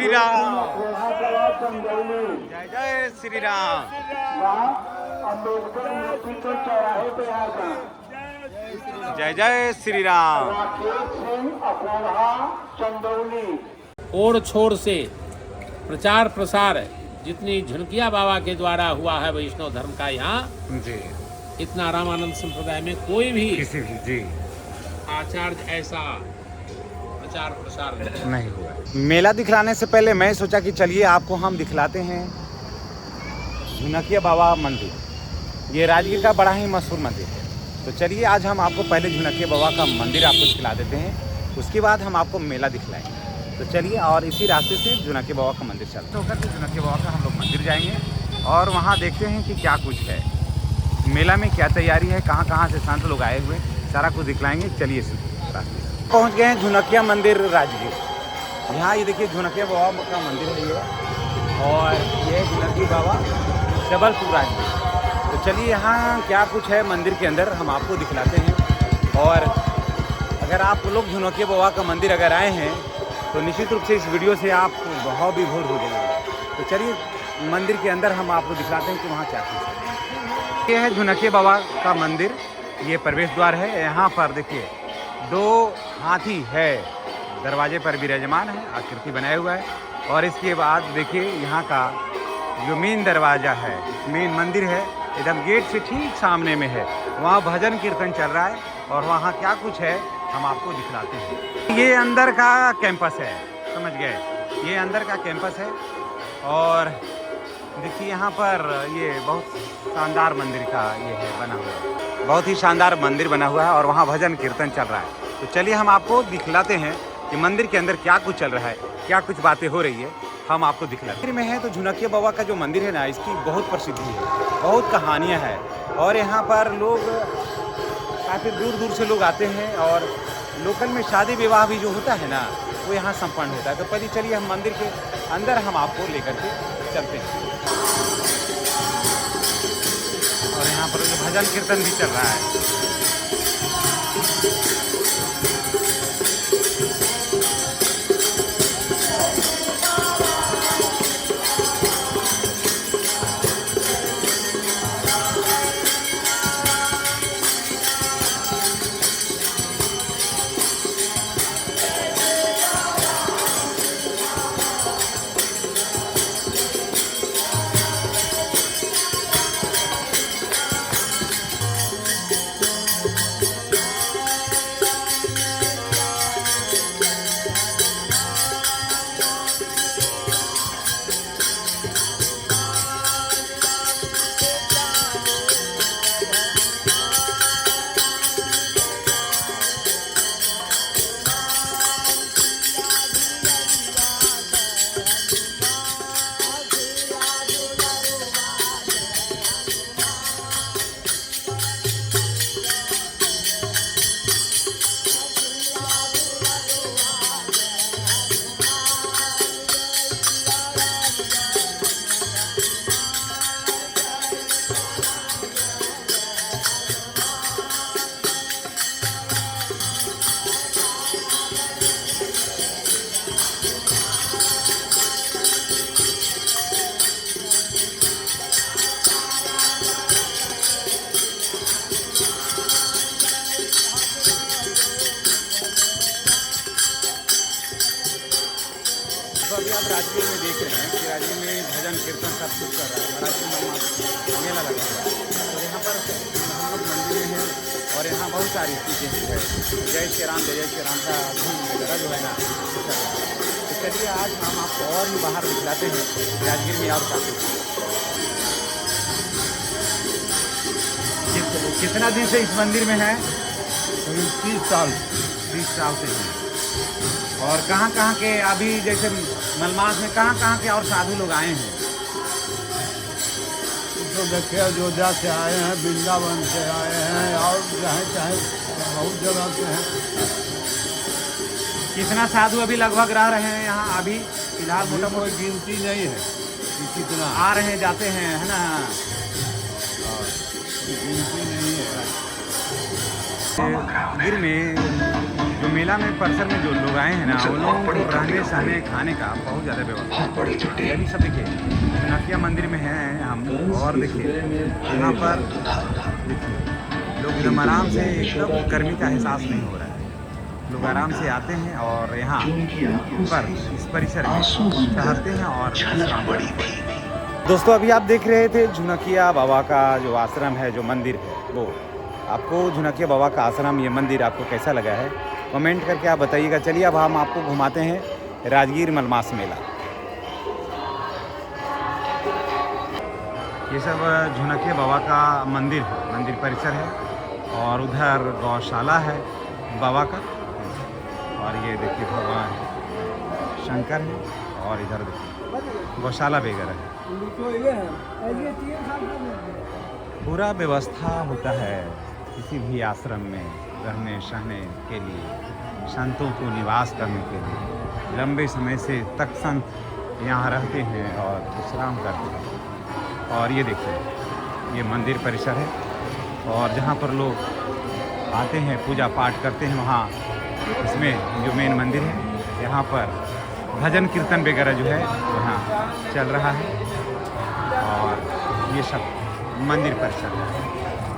श्री राम। जय जय श्री राम। जय जय श्री राम। ओर छोर से प्रचार प्रसार जितनी झुनकिया बाबा के द्वारा हुआ है वैष्णव धर्म का यहाँ जी, इतना रामानंद संप्रदाय में कोई भी किसी भी जी आचार्य ऐसा प्रचार प्रसार नहीं हुआ। मेला दिखलाने से पहले मैं सोचा कि चलिए आपको हम दिखलाते हैं झुनकिया बाबा मंदिर। ये राजगीर का बड़ा ही मशहूर मंदिर है। तो चलिए आज हम आपको पहले झुनकिया बाबा का मंदिर आपको दिखला देते हैं, उसके बाद हम आपको मेला दिखलाएंगे। तो चलिए, और इसी रास्ते से झुनकिया बाबा का मंदिर चलते होकर के झुनकिया बाबा का हम लोग मंदिर जाएंगे और वहाँ देखते हैं कि क्या कुछ है, मेला में क्या तैयारी है, कहाँ कहाँ से संत लोग आए हुए, सारा कुछ दिखलाएंगे। चलिए इसी रास्ते से पहुँच गए हैं झुनकिया मंदिर राजगीर। यहाँ ये देखिए झुनकिया बाबा का मंदिर है ये, और ये झुनकिया बाबा जबलपुर राजगीर। तो चलिए यहाँ क्या कुछ है मंदिर के अंदर हम आपको दिखलाते हैं। और अगर आप लोग झुनकिया बाबा का मंदिर अगर आए हैं तो निश्चित रूप से इस वीडियो से आप बहुत विभोर हो जाएंगे। तो चलिए मंदिर के अंदर हम आपको दिखलाते हैं कि वहाँ क्या कुछ है। ये है झुनकिया बाबा का मंदिर, ये प्रवेश द्वार है। यहाँ पर देखिए 2 हाथी है, दरवाजे पर विराजमान है, आकृति बनाया हुआ है। और इसके बाद देखिए यहाँ का जो मेन दरवाज़ा है, मेन मंदिर है, एकदम गेट से ठीक सामने में है। वहाँ भजन कीर्तन चल रहा है और वहाँ क्या कुछ है हम आपको दिखलाते हैं। ये अंदर का कैंपस है, समझ गए, ये अंदर का कैंपस है। और देखिए यहाँ पर ये बहुत शानदार मंदिर का ये है बना हुआ, बहुत ही शानदार मंदिर बना हुआ है और वहाँ भजन कीर्तन चल रहा है। तो चलिए हम आपको दिखलाते हैं कि मंदिर के अंदर क्या कुछ चल रहा है, क्या कुछ बातें हो रही है, हम आपको दिखलाते हैं। मंदिर में है तो झुनकिया बाबा का जो मंदिर है ना, इसकी बहुत प्रसिद्धि है, बहुत कहानियाँ हैं। और यहाँ पर लोग काफ़ी दूर दूर से लोग आते हैं और लोकल में शादी विवाह भी जो होता है ना वो यहाँ संपन्न होता है। तो पहले चलिए हम मंदिर के अंदर हम आपको लेकर के चलते हैं। और यहाँ पर जो भजन कीर्तन भी चल रहा है। तो अभी आप राजगीर में देख रहे हैं कि राजगीर में भजन कीर्तन सब कुछ कर रहा है, बड़ा सी मेला लगा हुआ है। तो यहाँ पर हम लोग मंदिर में हैं और यहाँ बहुत सारी चीज़ें हैं। जय श्री राम, जय श्री राम का धूम वगैरह जो है ना वो चल रहा है। तो चलिए आज हम आपको और भी बाहर दिखलाते हैं राजगीर में और क्या कुछ। कितना दिन से इस मंदिर में है? 30 साल 30 साल से हैं। और कहाँ कहाँ के अभी जैसे मलमास में कहाँ के और साधु लोग आए हैं? तो देखिए अयोध्या से आए हैं, वृंदावन से आए हैं और जहाँ चाहे बहुत जगह से हैं। कितना साधु अभी लगभग रह रहे हैं यहाँ अभी फिलहाल? मोटा कोई गिनती नहीं है कि कितना आ रहे हैं जाते हैं, है ना? गिनती नहीं है। गिर में जो मेला में परिसर में जो लोग आए हैं ना, उन लोगों को रहने सहने खाने का बहुत ज़्यादा व्यवस्था है। अभी सब देखिए नकिया मंदिर में हैं हम, और देखिए यहाँ पर देखिए लोग एकदम आराम से, एकदम गर्मी का एहसास नहीं हो रहा है। लोग आराम से आते हैं और यहाँ पर इस परिसर में ठहरते हैं और विश्राम करते हैं। दोस्तों अभी आप देख रहे थे झुनकिया बाबा का जो आश्रम है, जो मंदिर है, वो आपको झुनकिया बाबा का आश्रम, ये मंदिर आपको कैसा लगा है कमेंट करके आप बताइएगा। चलिए अब हम आपको घुमाते हैं राजगीर मलमास मेला। ये सब झुनकिया बाबा का मंदिर है, मंदिर परिसर है, और उधर गौशाला है बाबा का, और ये देखिए भगवान शंकर है, और इधर देखिए गौशाला वगैरह है। पूरा व्यवस्था होता है किसी भी आश्रम में रहने सहने के लिए, संतों को निवास करने के लिए। लंबे समय से तक संत यहाँ रहते हैं और विश्राम करते हैं। और ये देखिए ये मंदिर परिसर है, और जहाँ पर लोग आते हैं पूजा पाठ करते हैं, वहाँ इसमें जो मेन मंदिर है, यहाँ पर भजन कीर्तन वगैरह जो है यहाँ चल रहा है। और ये सब मंदिर परिसर है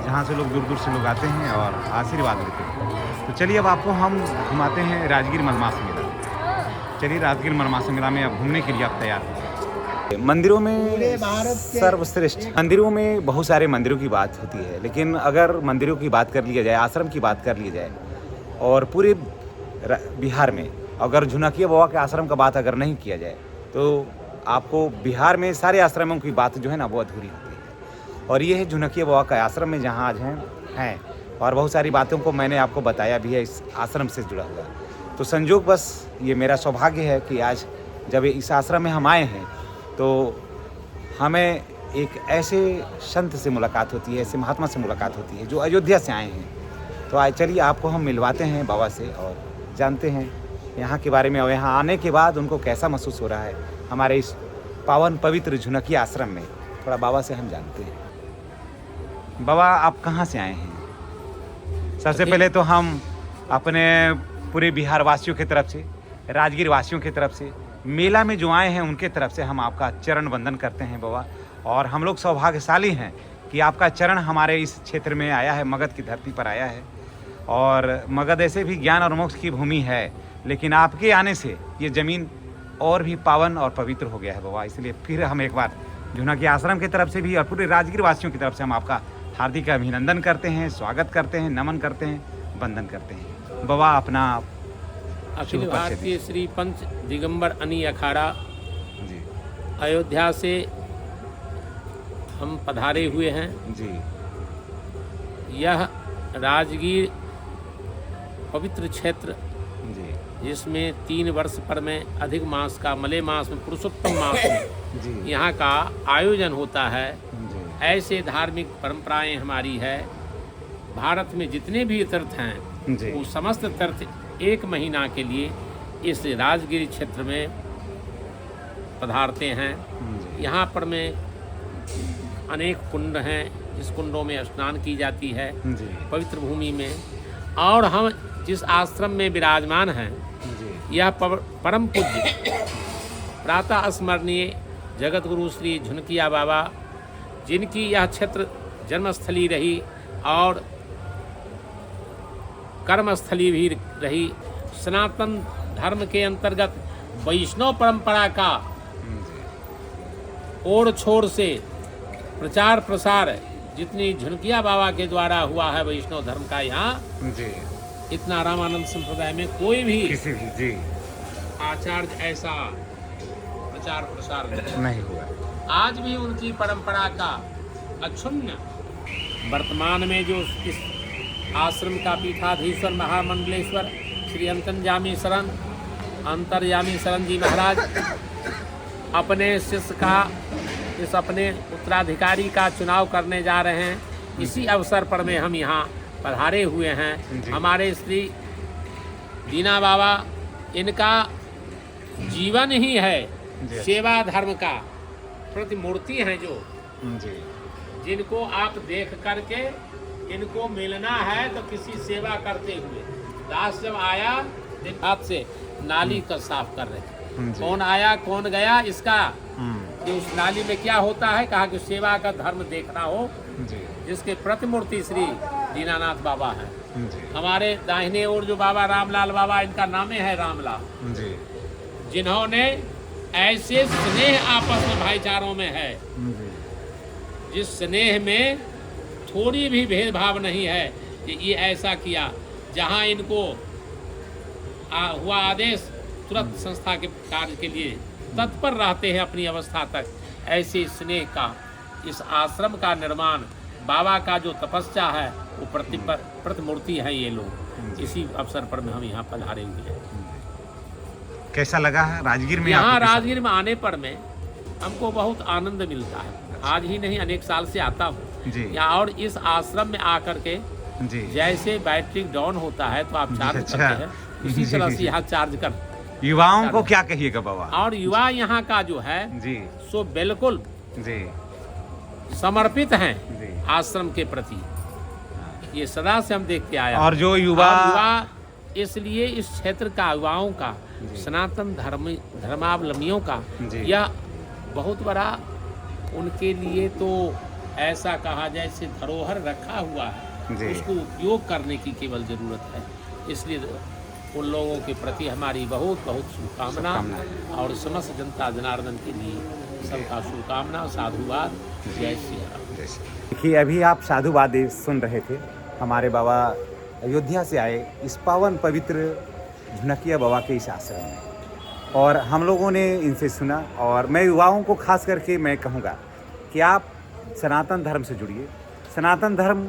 जहाँ से लोग दूर दूर से लोग आते हैं और आशीर्वाद लेते हैं। तो चलिए अब आपको हम घुमाते हैं राजगीर मलमास मेला। चलिए राजगीर मलमास मेला में अब घूमने के लिए आप तैयार हैं। मंदिरों में सर्वश्रेष्ठ, मंदिरों में बहुत सारे मंदिरों की बात होती है, लेकिन अगर मंदिरों की बात कर लिया जाए, आश्रम की बात कर लिया जाए, और पूरे बिहार में अगर झुनकिया बाबा के आश्रम का बात अगर नहीं किया जाए, तो आपको बिहार में सारे आश्रमों की बात जो है ना वो अधूरी होती है। और ये है झुनकिया बाबा का आश्रम में जहाँ आज हैं, और बहुत सारी बातों को मैंने आपको बताया भी है इस आश्रम से जुड़ा हुआ। तो संयोग बस ये मेरा सौभाग्य है कि आज जब इस आश्रम में हम आए हैं, तो हमें एक ऐसे संत से मुलाकात होती है, ऐसे महात्मा से मुलाकात होती है जो अयोध्या से आए हैं। तो आज चलिए आपको हम मिलवाते हैं बाबा से और जानते हैं यहाँ के बारे में, और यहाँ आने के बाद उनको कैसा महसूस हो रहा है हमारे इस पावन पवित्र झुनकिया आश्रम में। थोड़ा बाबा से हम जानते हैं। बाबा आप कहाँ से आए हैं? सबसे पहले तो हम अपने पूरे बिहार वासियों की तरफ से, राजगीर वासियों की तरफ से, मेला में जो आए हैं उनके तरफ से हम आपका चरण वंदन करते हैं बाबा। और हम लोग सौभाग्यशाली हैं कि आपका चरण हमारे इस क्षेत्र में आया है, मगध की धरती पर आया है। और मगध ऐसे भी ज्ञान और मोक्ष की भूमि है, लेकिन आपके आने से ये ज़मीन और भी पावन और पवित्र हो गया है बाबा। इसलिए फिर हम एक बार झुनकिया आश्रम की तरफ से भी और पूरे राजगीर वासियों की तरफ से हम आपका हार्दिक अभिनंदन करते हैं, स्वागत करते हैं, नमन करते हैं, वंदन करते हैं। बाबा अपना अखिल भारतीय श्री पंच दिगंबर अनी अखाड़ा जी अयोध्या से हम पधारे हुए हैं। जी यह राजगीर पवित्र क्षेत्र जी जिसमें 3 वर्ष पर में अधिक मास का, मले मास में, पुरुषोत्तम मास में जी यहाँ का आयोजन होता है। जी ऐसे धार्मिक परंपराएं हमारी है। भारत में जितने भी तीर्थ हैं जी वो समस्त तीर्थ 1 महीना के लिए इस राजगीर क्षेत्र में पधारते हैं। जी यहाँ पर में अनेक कुंड हैं, जिस कुंडों में स्नान की जाती है जी पवित्र भूमि में। और हम जिस आश्रम में विराजमान हैं, जी यह परम पूज्य प्रातः स्मरणीय जगत गुरु श्री झुनकिया बाबा, जिनकी यह क्षेत्र जन्मस्थली रही और कर्मस्थली भी रही, सनातन धर्म के अंतर्गत वैष्णव परंपरा का ओर छोर से प्रचार प्रसार जितनी झुनकिया बाबा के द्वारा हुआ है वैष्णव धर्म का, यहाँ जी इतना रामानंद संप्रदाय में कोई भी किसी भी जी आचार्य ऐसा प्रचार प्रसार नहीं हुआ। आज भी उनकी परंपरा का अक्षुण्ण, वर्तमान में जो इस आश्रम का पीठाधीश्वर महामंडलेश्वर श्री अंतर्यामी शरण जी महाराज अपने शिष्य का, इस अपने उत्तराधिकारी का चुनाव करने जा रहे हैं। इसी अवसर पर में हम यहाँ पधारे हुए हैं। हमारे श्री दीना बाबा, इनका जीवन ही है सेवा धर्म का प्रतिमूर्ति हैं, जो जी जिनको आप देख करके इनको मिलना है तो किसी सेवा करते हुए, दास जब आया दिन हाथ से नाली का साफ कर रहे थे। जी। कौन आया कौन गया इसका हम्म, कि उस नाली में क्या होता है, कहा कि सेवा का धर्म देखना हो, जी जिसके प्रतिमूर्ति श्री दीनानाथ बाबा हैं। जी हमारे दाहिने ओर जो बाबा रामलाल बाबा, इनका नाम है रामलाल, जी जिन्होंने ऐसे स्नेह आपस में भाईचारों में है, जी जिस स्नेह में थोड़ी भी भेदभाव नहीं है कि ये ऐसा किया। जहाँ इनको हुआ आदेश, तुरंत संस्था के कार्य के लिए तत्पर रहते हैं अपनी अवस्था तक। ऐसे स्नेह का इस आश्रम का निर्माण, बाबा का जो तपस्या है वो प्रतिमूर्ति है ये लोग। इसी अवसर पर में हम यहाँ पधारे हुए हैं। कैसा लगा है राजगीर में यहाँ आपको कैसा- राजगीर में आने पर में हमको बहुत आनंद मिलता है। आज ही नहीं, अनेक साल से आता हूँ जी यहाँ, और इस आश्रम में आकर के जी जैसे बैटरी डाउन होता है तो आप चार्ज अच्छा। करते हैं, उसी जी, तरह जी, से जी। यहाँ चार्ज कर। युवाओं को क्या कहिएगा बाबा? और युवा यहाँ का जो है जी सो बिल्कुल जी समर्पित हैं जी। आश्रम के प्रति। ये सदा से हम देख के आया। और जो युवा और युवा इसलिए इस क्षेत्र का, युवाओं का, सनातन धर्मावलंबियों का जी। यह बहुत बड़ा उनके लिए तो ऐसा कहा जाए से धरोहर रखा हुआ है, जी। उसको उपयोग करने की केवल जरूरत है। इसलिए उन लोगों के प्रति हमारी बहुत बहुत शुभकामना, और समस्त जनता जनार्दन के लिए सबका शुभकामना, साधुवाद, जय श्री राम। देखिए, अभी आप साधुवाद सुन रहे थे। हमारे बाबा अयोध्या से आए इस पावन पवित्र झुनकिया बाबा के इस आश्रम में, और हम लोगों ने इनसे सुना। और मैं युवाओं को खास करके मैं कहूँगा कि आप सनातन धर्म से जुड़िए। सनातन धर्म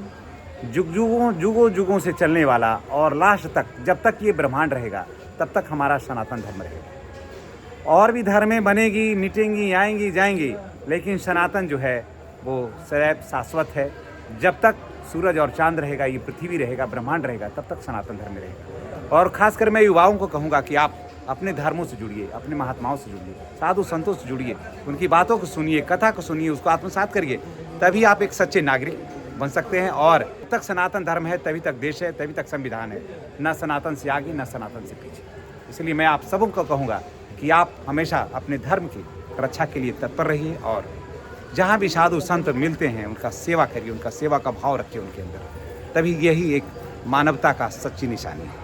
जुगों जुगों से चलने वाला, और लास्ट तक, जब तक ये ब्रह्मांड रहेगा तब तक हमारा सनातन धर्म रहेगा। और भी धर्में बनेगी, मिटेंगी, आएंगी, जाएंगी, लेकिन सनातन जो है वो सदैव शाश्वत है। जब तक सूरज और चांद रहेगा, ये पृथ्वी रहेगा, ब्रह्मांड रहेगा, तब तक सनातन धर्म रहेगा। और खासकर मैं युवाओं को कहूँगा कि आप अपने धर्मों से जुड़िए, अपने महात्माओं से जुड़िए, साधु संतों से जुड़िए, उनकी बातों को सुनिए, कथा को सुनिए, उसको आत्मसात करिए। तभी आप एक सच्चे नागरिक बन सकते हैं। और जब तक सनातन धर्म है तभी तक देश है, तभी तक संविधान है। न सनातन से आगे, न सनातन से पीछे। इसलिए मैं आप सबों को कहूँगा कि आप हमेशा अपने धर्म की रक्षा के लिए तत्पर रहिए, और जहाँ भी साधु संत मिलते हैं उनका सेवा करिए, उनका सेवा का भाव रखिए उनके अंदर। तभी यही एक मानवता का सच्ची निशानी है।